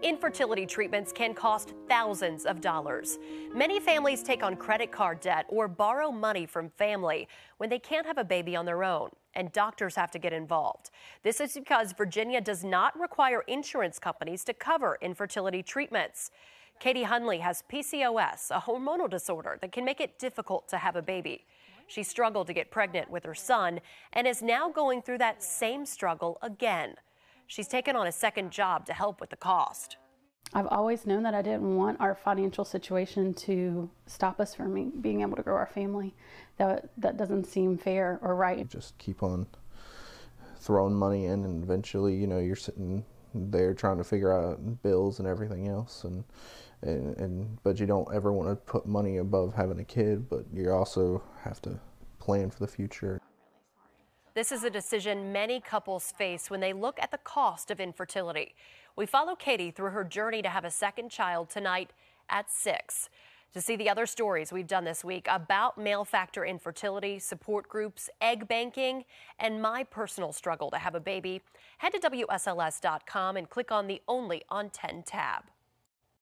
Infertility treatments can cost thousands of dollars. Many families take on credit card debt or borrow money from family when they can't have a baby on their own, and doctors have to get involved. This is because Virginia does not require insurance companies to cover infertility treatments. Katie Hunley has PCOS, a hormonal disorder that can make it difficult to have a baby. She struggled to get pregnant with her son and is now going through that same struggle again. She's taken on a second job to help with the cost. I've always known that I didn't want our financial situation to stop us from being able to grow our family. That doesn't seem fair or right. Just keep on throwing money in, and eventually, you're sitting there trying to figure out bills and everything else, but you don't ever want to put money above having a kid, but you also have to plan for the future. This is a decision many couples face when they look at the cost of infertility. We follow Katie through her journey to have a second child tonight at 6. To see the other stories we've done this week about male factor infertility, support groups, egg banking, and my personal struggle to have a baby, head to WSLS.com and click on the Only on 10 tab.